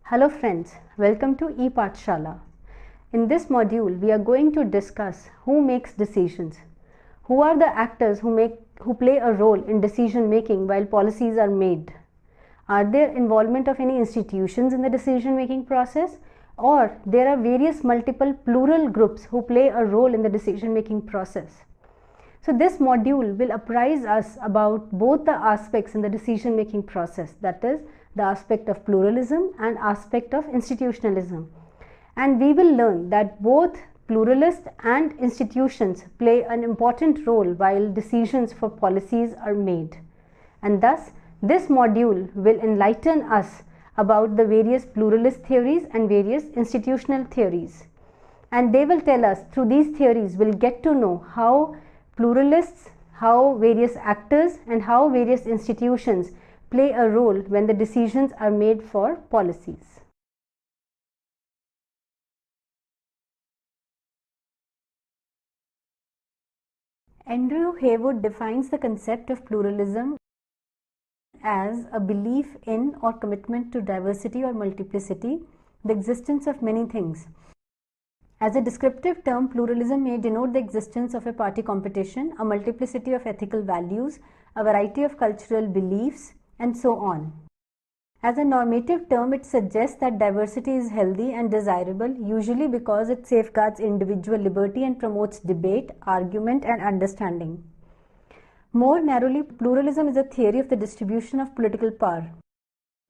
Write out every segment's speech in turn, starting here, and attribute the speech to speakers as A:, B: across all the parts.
A: Hello friends, welcome to ePathshala. In this module, we are going to discuss who makes decisions. Who are the actors who play a role in decision making while policies are made? Are there involvement of any institutions in the decision making process? Or there are various multiple plural groups who play a role in the decision making process? So this module will apprise us about both the aspects in the decision making process, that is the aspect of pluralism and aspect of institutionalism. And we will learn that both pluralists and institutions play an important role while decisions for policies are made. And thus this module will enlighten us about the various pluralist theories and various institutional theories. And they will tell us, through these theories we'll get to know how pluralists, how various actors and how various institutions play a role when the decisions are made for policies. Andrew Haywood defines the concept of pluralism as a belief in or commitment to diversity or multiplicity, the existence of many things. As a descriptive term, pluralism may denote the existence of a party competition, a multiplicity of ethical values, a variety of cultural beliefs, and so on. As a normative term, it suggests that diversity is healthy and desirable, usually because it safeguards individual liberty and promotes debate, argument, and understanding. More narrowly, pluralism is a theory of the distribution of political power.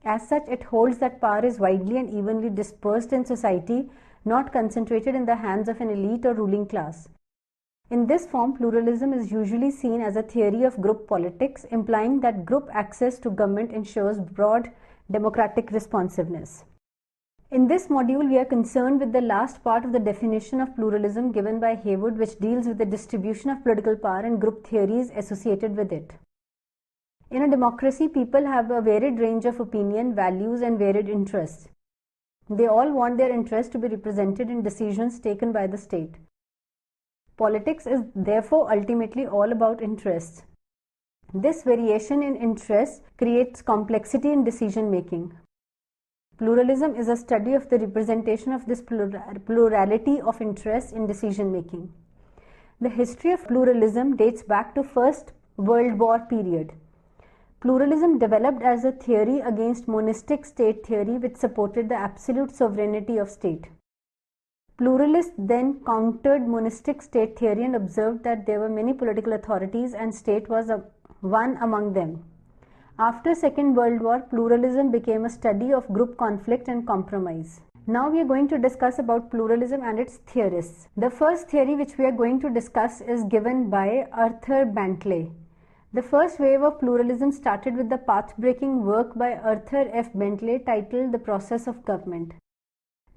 A: As such, it holds that power is widely and evenly dispersed in society, not concentrated in the hands of an elite or ruling class. In this form, pluralism is usually seen as a theory of group politics, implying that group access to government ensures broad democratic responsiveness. In this module, we are concerned with the last part of the definition of pluralism given by Haywood, which deals with the distribution of political power and group theories associated with it. In a democracy, people have a varied range of opinion, values, and varied interests. They all want their interests to be represented in decisions taken by the state. Politics is therefore ultimately all about interests. This variation in interests creates complexity in decision making. Pluralism is a study of the representation of this plurality of interests in decision making. The history of pluralism dates back to First World War period. Pluralism developed as a theory against monistic state theory, which supported the absolute sovereignty of state. Pluralists then countered monistic state theory and observed that there were many political authorities and state was one among them. After Second World War, pluralism became a study of group conflict and compromise. Now we are going to discuss about pluralism and its theorists. The first theory which we are going to discuss is given by Arthur Bentley. The first wave of pluralism started with the path-breaking work by Arthur F. Bentley titled The Process of Government.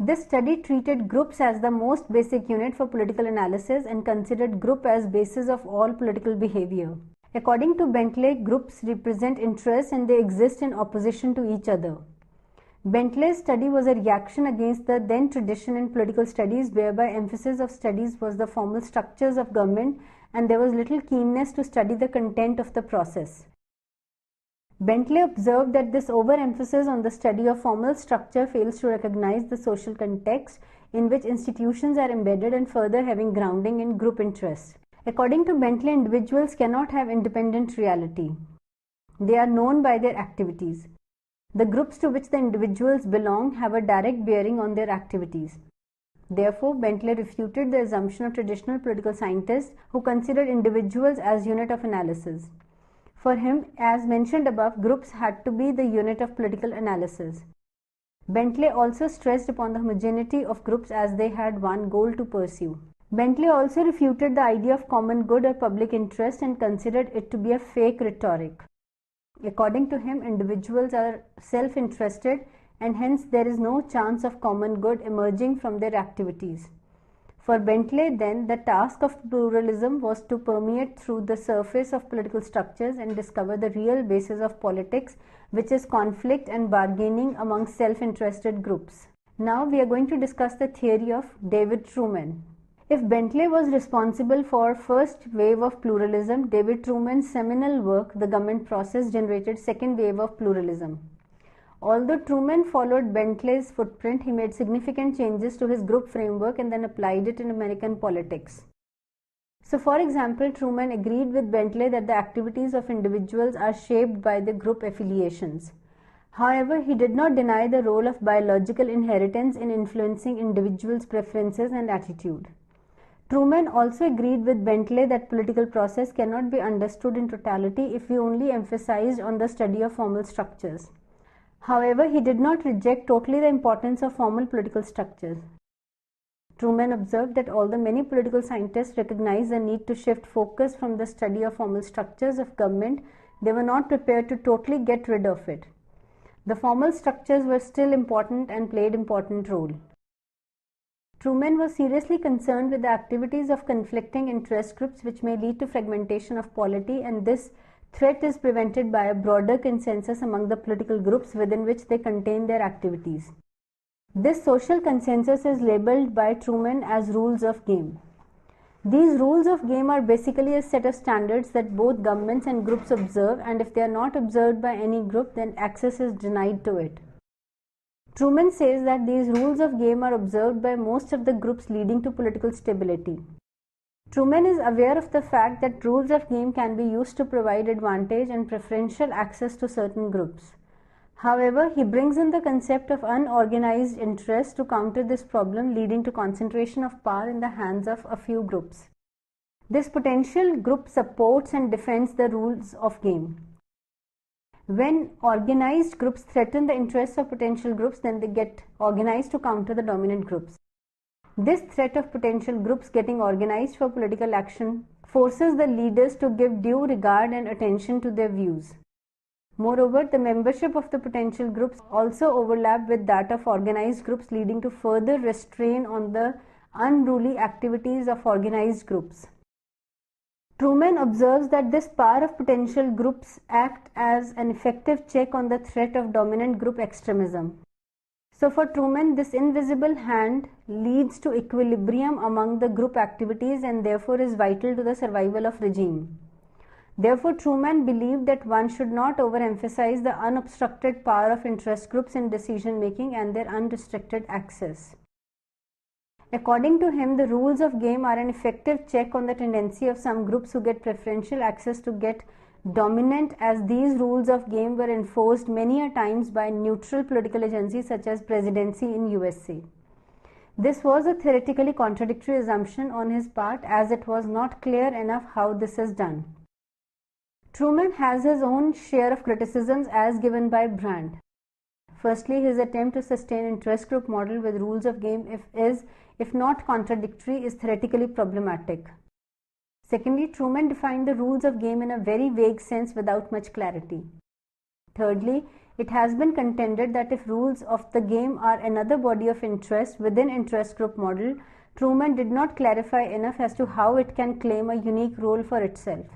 A: This study treated groups as the most basic unit for political analysis and considered group as basis of all political behavior. According to Bentley, groups represent interests and they exist in opposition to each other. Bentley's study was a reaction against the then tradition in political studies whereby emphasis of studies was the formal structures of government and there was little keenness to study the content of the process. Bentley observed that this overemphasis on the study of formal structure fails to recognize the social context in which institutions are embedded and further having grounding in group interests. According to Bentley, individuals cannot have independent reality. They are known by their activities. The groups to which the individuals belong have a direct bearing on their activities. Therefore, Bentley refuted the assumption of traditional political scientists who considered individuals as unit of analysis. For him, as mentioned above, groups had to be the unit of political analysis. Bentley also stressed upon the homogeneity of groups as they had one goal to pursue. Bentley also refuted the idea of common good or public interest and considered it to be a fake rhetoric. According to him, individuals are self-interested and hence there is no chance of common good emerging from their activities. For Bentley, then, the task of pluralism was to permeate through the surface of political structures and discover the real basis of politics, which is conflict and bargaining among self-interested groups. Now we are going to discuss the theory of David Truman. If Bentley was responsible for first wave of pluralism, David Truman's seminal work, The Government Process, generated second wave of pluralism. Although Truman followed Bentley's footprint, he made significant changes to his group framework and then applied it in American politics. So, for example, Truman agreed with Bentley that the activities of individuals are shaped by their group affiliations. However, he did not deny the role of biological inheritance in influencing individuals' preferences and attitude. Truman also agreed with Bentley that political process cannot be understood in totality if we only emphasized on the study of formal structures. However, he did not reject totally the importance of formal political structures. Truman observed that although many political scientists recognized the need to shift focus from the study of formal structures of government, they were not prepared to totally get rid of it. The formal structures were still important and played important role. Truman was seriously concerned with the activities of conflicting interest groups which may lead to fragmentation of polity, and this threat is prevented by a broader consensus among the political groups within which they contain their activities. This social consensus is labeled by Truman as rules of game. These rules of game are basically a set of standards that both governments and groups observe, and if they are not observed by any group, then access is denied to it. Truman says that these rules of game are observed by most of the groups, leading to political stability. Truman is aware of the fact that rules of game can be used to provide advantage and preferential access to certain groups. However, he brings in the concept of unorganized interest to counter this problem, leading to concentration of power in the hands of a few groups. This potential group supports and defends the rules of game. When organized groups threaten the interests of potential groups, then they get organized to counter the dominant groups. This threat of potential groups getting organized for political action forces the leaders to give due regard and attention to their views. Moreover, the membership of the potential groups also overlap with that of organized groups, leading to further restraint on the unruly activities of organized groups. Truman observes that this power of potential groups act as an effective check on the threat of dominant group extremism. So for Truman, this invisible hand leads to equilibrium among the group activities and therefore is vital to the survival of regime. Therefore, Truman believed that one should not overemphasize the unobstructed power of interest groups in decision making and their unrestricted access. According to him, the rules of game are an effective check on the tendency of some groups who get preferential access to get dominant, as these rules of game were enforced many a times by neutral political agencies such as presidency in USA. This was a theoretically contradictory assumption on his part, as it was not clear enough how this is done. Truman has his own share of criticisms as given by Brand. Firstly, his attempt to sustain interest group model with rules of game if not contradictory, is theoretically problematic. Secondly, Truman defined the rules of game in a very vague sense without much clarity. Thirdly, it has been contended that if rules of the game are another body of interest within interest group model, Truman did not clarify enough as to how it can claim a unique role for itself.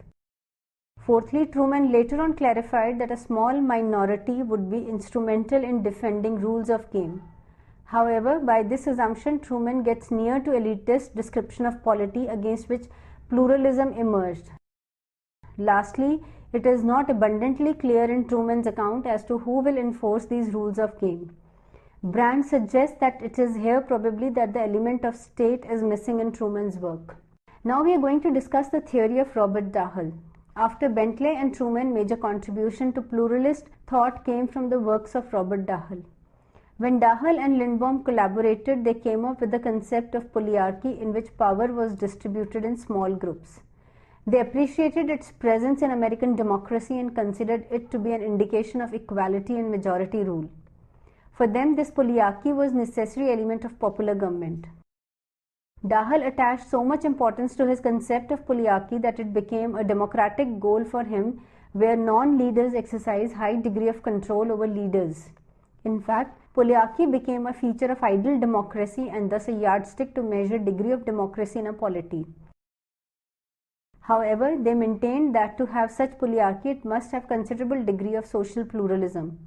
A: Fourthly, Truman later on clarified that a small minority would be instrumental in defending rules of game. However, by this assumption, Truman gets near to elitist description of polity against which pluralism emerged. Lastly, it is not abundantly clear in Truman's account as to who will enforce these rules of game. Brand suggests that it is here probably that the element of state is missing in Truman's work. Now we are going to discuss the theory of Robert Dahl. After Bentley and Truman, major contribution to pluralist thought came from the works of Robert Dahl. When Dahl and Lindbaum collaborated, they came up with the concept of polyarchy, in which power was distributed in small groups. They appreciated its presence in American democracy and considered it to be an indication of equality and majority rule. For them, this polyarchy was a necessary element of popular government. Dahl attached so much importance to his concept of polyarchy that it became a democratic goal for him, where non-leaders exercise high degree of control over leaders. In fact, polyarchy became a feature of ideal democracy and thus a yardstick to measure degree of democracy in a polity. However, they maintained that to have such polyarchy, it must have considerable degree of social pluralism.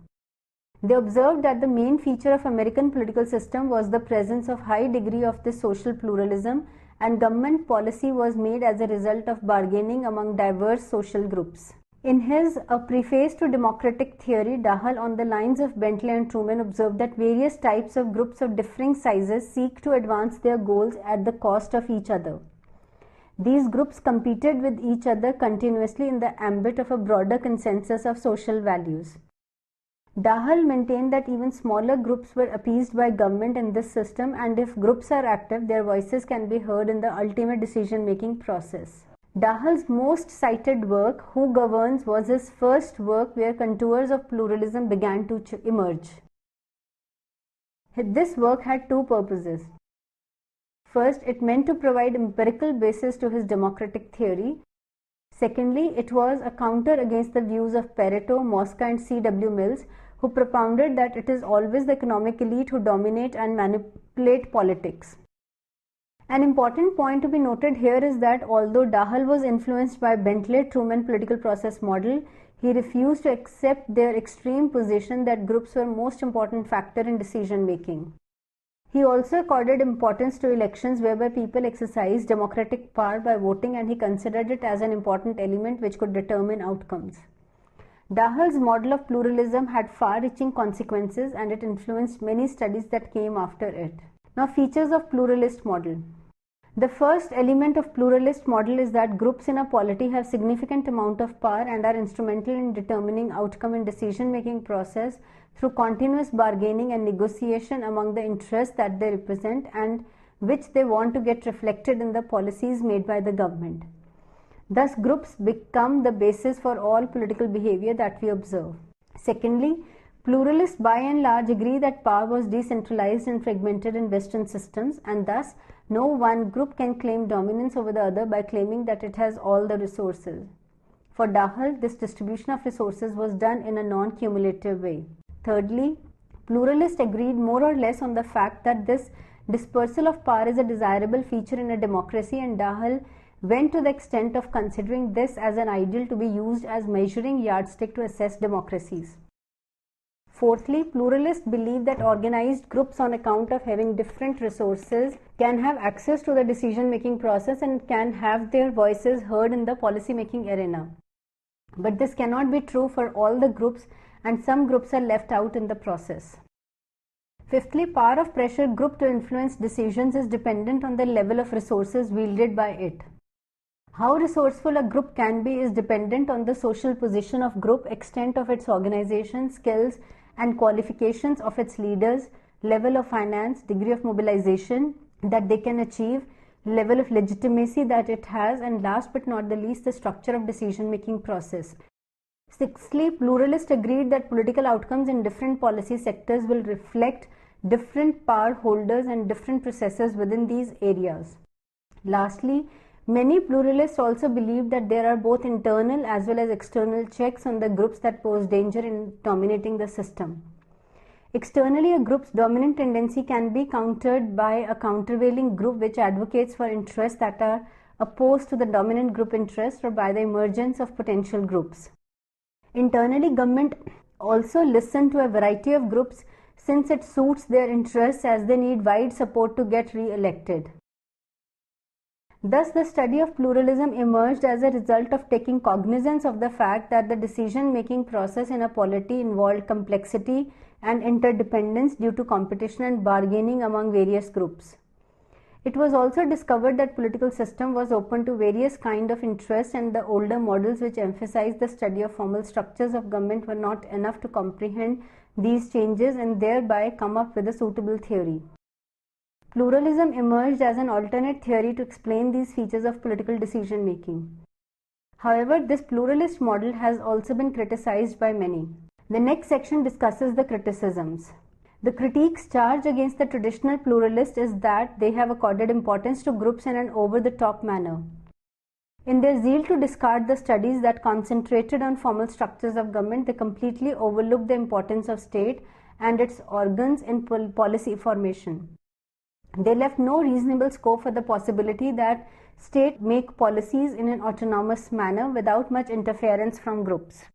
A: They observed that the main feature of American political system was the presence of high degree of this social pluralism, and government policy was made as a result of bargaining among diverse social groups. In his A Preface to Democratic Theory, Dahl, on the lines of Bentley and Truman, observed that various types of groups of differing sizes seek to advance their goals at the cost of each other. These groups competed with each other continuously in the ambit of a broader consensus of social values. Dahl maintained that even smaller groups were appeased by government in this system, and if groups are active, their voices can be heard in the ultimate decision-making process. Dahl's most cited work, Who Governs, was his first work where contours of pluralism began to emerge. This work had two purposes. First, it meant to provide empirical basis to his democratic theory. Secondly, it was a counter against the views of Pareto, Mosca, and C.W. Mills, who propounded that it is always the economic elite who dominate and manipulate politics. An important point to be noted here is that although Dahl was influenced by Bentley-Truman political process model, he refused to accept their extreme position that groups were most important factor in decision making. He also accorded importance to elections whereby people exercised democratic power by voting, and he considered it as an important element which could determine outcomes. Dahl's model of pluralism had far-reaching consequences, and it influenced many studies that came after it. Now, features of pluralist model. The first element of pluralist model is that groups in a polity have significant amount of power and are instrumental in determining outcome in decision-making process through continuous bargaining and negotiation among the interests that they represent and which they want to get reflected in the policies made by the government. Thus, groups become the basis for all political behavior that we observe. Secondly, pluralists by and large agree that power was decentralized and fragmented in Western systems, and thus no one group can claim dominance over the other by claiming that it has all the resources. For Dahl, this distribution of resources was done in a non-cumulative way. Thirdly, pluralists agreed more or less on the fact that this dispersal of power is a desirable feature in a democracy, and Dahl went to the extent of considering this as an ideal to be used as measuring yardstick to assess democracies. Fourthly, pluralists believe that organized groups, on account of having different resources, can have access to the decision-making process and can have their voices heard in the policy-making arena. But this cannot be true for all the groups, and some groups are left out in the process. Fifthly, power of pressure group to influence decisions is dependent on the level of resources wielded by it. How resourceful a group can be is dependent on the social position of group, extent of its organization, skills and qualifications of its leaders, level of finance, degree of mobilization that they can achieve, level of legitimacy that it has, and last but not the least, the structure of decision-making process. Sixthly, pluralists agreed that political outcomes in different policy sectors will reflect different power holders and different processes within these areas. Lastly, many pluralists also believe that there are both internal as well as external checks on the groups that pose danger in dominating the system. Externally, a group's dominant tendency can be countered by a countervailing group which advocates for interests that are opposed to the dominant group interest, or by the emergence of potential groups. Internally, government also listen to a variety of groups since it suits their interests, as they need wide support to get re-elected. Thus, the study of pluralism emerged as a result of taking cognizance of the fact that the decision-making process in a polity involved complexity and interdependence due to competition and bargaining among various groups. It was also discovered that political system was open to various kind of interests, and the older models which emphasized the study of formal structures of government were not enough to comprehend these changes and thereby come up with a suitable theory. Pluralism emerged as an alternate theory to explain these features of political decision making. However, this pluralist model has also been criticized by many. The next section discusses the criticisms. The critiques charged against the traditional pluralist is that they have accorded importance to groups in an over-the-top manner. In their zeal to discard the studies that concentrated on formal structures of government, they completely overlooked the importance of state and its organs in policy formation. They left no reasonable scope for the possibility that state make policies in an autonomous manner without much interference from groups.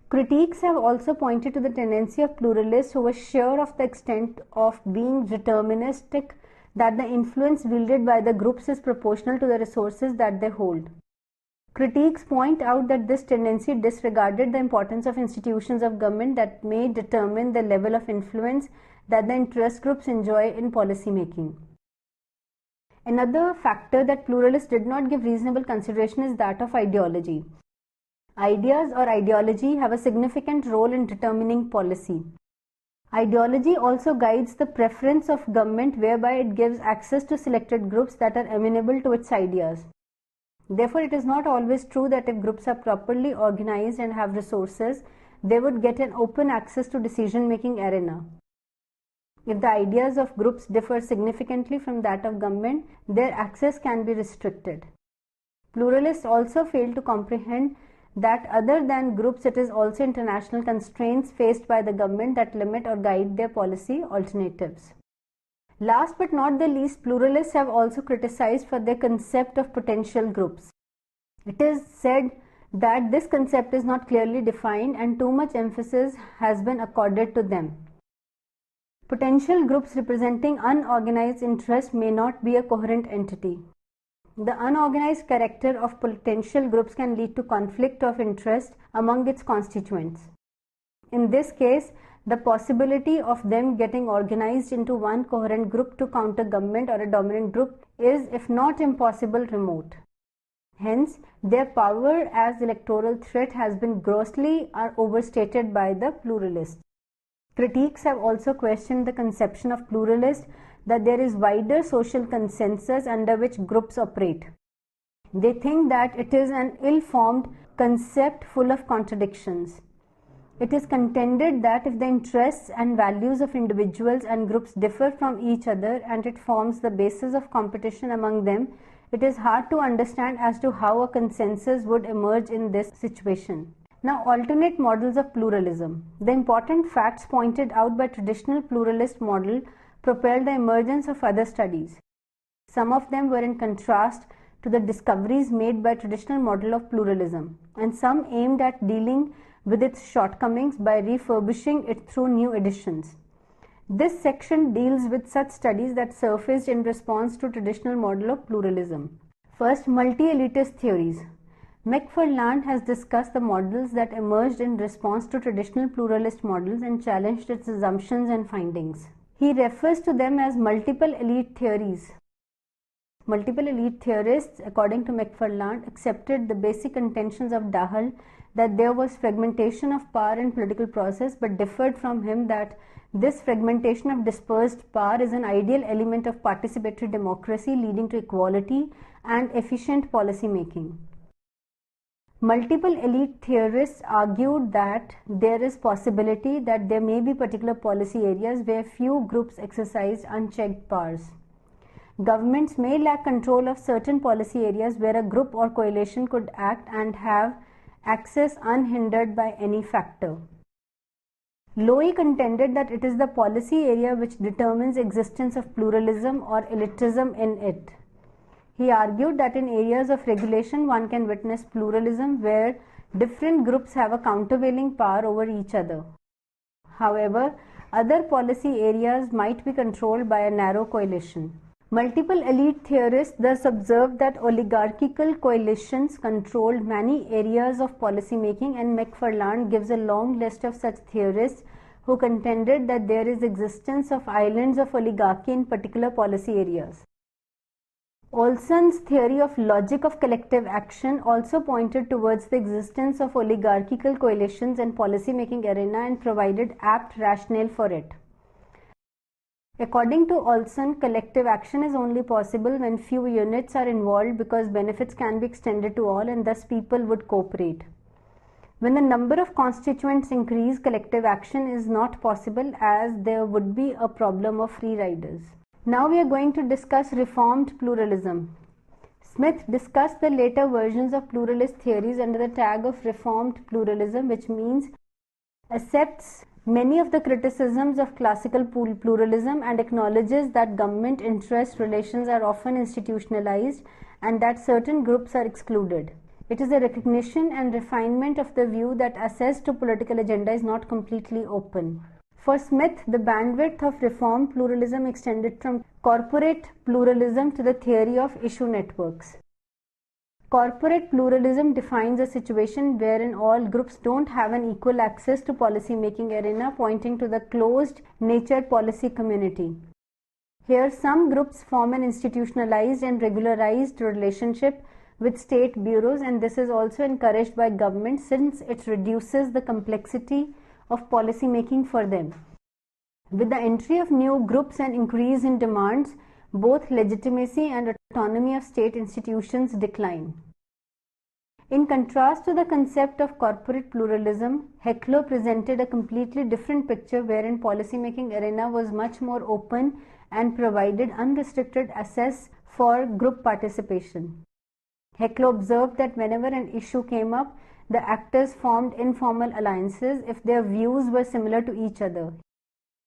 A: Critiques have also pointed to the tendency of pluralists who were sure of the extent of being deterministic that the influence wielded by the groups is proportional to the resources that they hold. Critiques point out that this tendency disregarded the importance of institutions of government that may determine the level of influence that the interest groups enjoy in policy making. Another factor that pluralists did not give reasonable consideration is that of ideology. Ideas or ideology have a significant role in determining policy. Ideology also guides the preference of government, whereby it gives access to selected groups that are amenable to its ideas. Therefore, it is not always true that if groups are properly organized and have resources, they would get an open access to decision-making arena. If the ideas of groups differ significantly from that of government, their access can be restricted. Pluralists also fail to comprehend that other than groups, it is also international constraints faced by the government that limit or guide their policy alternatives. Last but not the least, pluralists have also criticized for their concept of potential groups. It is said that this concept is not clearly defined and too much emphasis has been accorded to them. Potential groups representing unorganized interest may not be a coherent entity. The unorganized character of potential groups can lead to conflict of interest among its constituents. In this case, the possibility of them getting organized into one coherent group to counter government or a dominant group is, if not impossible, remote. Hence, their power as electoral threat has been grossly overstated by the pluralists. Critiques have also questioned the conception of pluralists that there is wider social consensus under which groups operate. They think that it is an ill-formed concept full of contradictions. It is contended that if the interests and values of individuals and groups differ from each other and it forms the basis of competition among them, it is hard to understand as to how a consensus would emerge in this situation. Now, alternate models of pluralism. The important facts pointed out by traditional pluralist model propelled the emergence of other studies. Some of them were in contrast to the discoveries made by traditional model of pluralism, and some aimed at dealing with its shortcomings by refurbishing it through new editions. This section deals with such studies that surfaced in response to traditional model of pluralism. First, multi-elitist theories. McFarland has discussed the models that emerged in response to traditional pluralist models and challenged its assumptions and findings. He refers to them as multiple elite theories. Multiple elite theorists, according to McFarland, accepted the basic contentions of Dahl that there was fragmentation of power in political process, but differed from him that this fragmentation of dispersed power is an ideal element of participatory democracy leading to equality and efficient policy making. Multiple elite theorists argued that there is possibility that there may be particular policy areas where few groups exercise unchecked powers. Governments may lack control of certain policy areas where a group or coalition could act and have access unhindered by any factor. Lowy contended that it is the policy area which determines existence of pluralism or elitism in it. He argued that in areas of regulation one can witness pluralism where different groups have a countervailing power over each other. However, other policy areas might be controlled by a narrow coalition. Multiple elite theorists thus observed that oligarchical coalitions controlled many areas of policy making, and McFarland gives a long list of such theorists who contended that there is existence of islands of oligarchy in particular policy areas. Olson's theory of logic of collective action also pointed towards the existence of oligarchical coalitions in policy-making arena and provided apt rationale for it. According to Olson, collective action is only possible when few units are involved because benefits can be extended to all and thus people would cooperate. When the number of constituents increase, collective action is not possible as there would be a problem of free riders. Now we are going to discuss reformed pluralism. Smith discussed the later versions of pluralist theories under the tag of reformed pluralism, which means accepts many of the criticisms of classical pluralism and acknowledges that government interest relations are often institutionalized and that certain groups are excluded. It is a recognition and refinement of the view that access to political agenda is not completely open. For Smith, the bandwidth of reformed pluralism extended from corporate pluralism to the theory of issue networks. Corporate pluralism defines a situation wherein all groups don't have an equal access to policy-making arena, pointing to the closed-natured policy community. Here, some groups form an institutionalized and regularized relationship with state bureaus, and this is also encouraged by government since it reduces the complexity of policy making for them. With the entry of new groups and increase in demands, both legitimacy and autonomy of state institutions decline. In contrast to the concept of corporate pluralism, Heckler presented a completely different picture wherein policy-making arena was much more open and provided unrestricted access for group participation. Heckler observed that whenever an issue came up, the actors formed informal alliances if their views were similar to each other.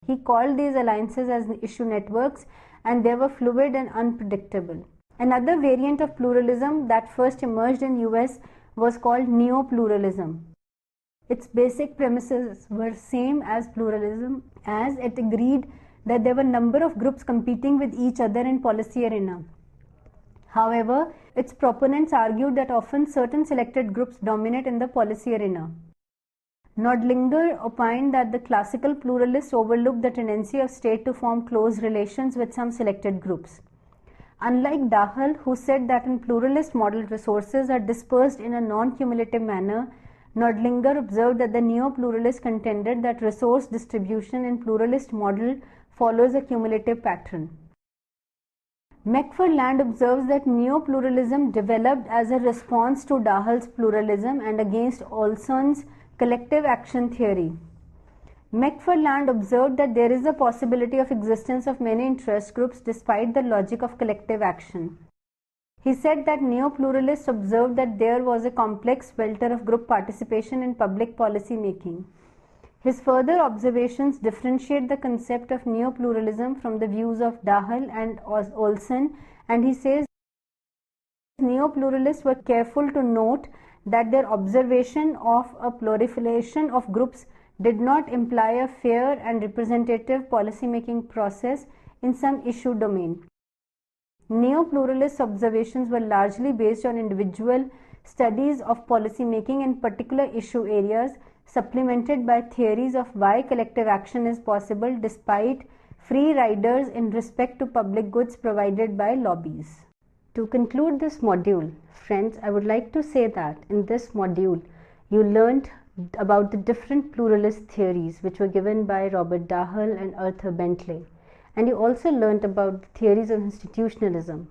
A: He called these alliances as issue networks, and they were fluid and unpredictable. Another variant of pluralism that first emerged in US was called neo-pluralism. Its basic premises were same as pluralism, as it agreed that there were a number of groups competing with each other in policy arena. However, its proponents argued that often certain selected groups dominate in the policy arena. Nordlinger opined that the classical pluralists overlooked the tendency of state to form close relations with some selected groups. Unlike Dahl, who said that in pluralist model resources are dispersed in a non-cumulative manner, Nordlinger observed that the neo-pluralists contended that resource distribution in pluralist model follows a cumulative pattern. McFarland observes that neo-pluralism developed as a response to Dahl's pluralism and against Olson's collective action theory. McFarland observed that there is a possibility of existence of many interest groups despite the logic of collective action. He said that neo-pluralists observed that there was a complex welter of group participation in public policy making. His further observations differentiate the concept of neo-pluralism from the views of Dahl and Olson, and he says neo-pluralists were careful to note that their observation of a proliferation of groups did not imply a fair and representative policy-making process in some issue domain. Neo-pluralist observations were largely based on individual studies of policy-making in particular issue areas, supplemented by theories of why collective action is possible despite free riders in respect to public goods provided by lobbies. To conclude this module, friends, I would like to say that in this module, you learned about the different pluralist theories which were given by Robert Dahl and Arthur Bentley, and you also learned about the theories of institutionalism.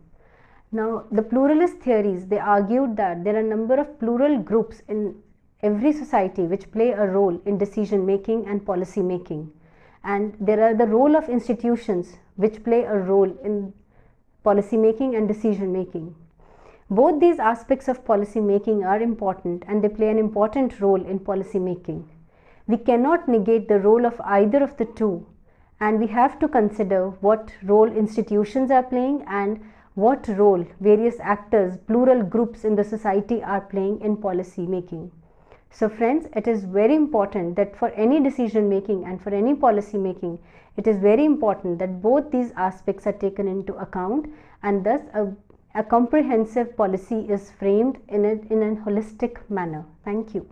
A: Now, the pluralist theories, they argued that there are a number of plural groups in every society which play a role in decision making and policy making, and there are the role of institutions which play a role in policy making and decision making. Both these aspects of policy making are important and they play an important role in policy making. We cannot negate the role of either of the two, and we have to consider what role institutions are playing and what role various actors, plural groups in the society are playing in policy making. So friends, it is very important that for any decision making and for any policy making, it is very important that both these aspects are taken into account, and thus a comprehensive policy is framed in a holistic manner. Thank you.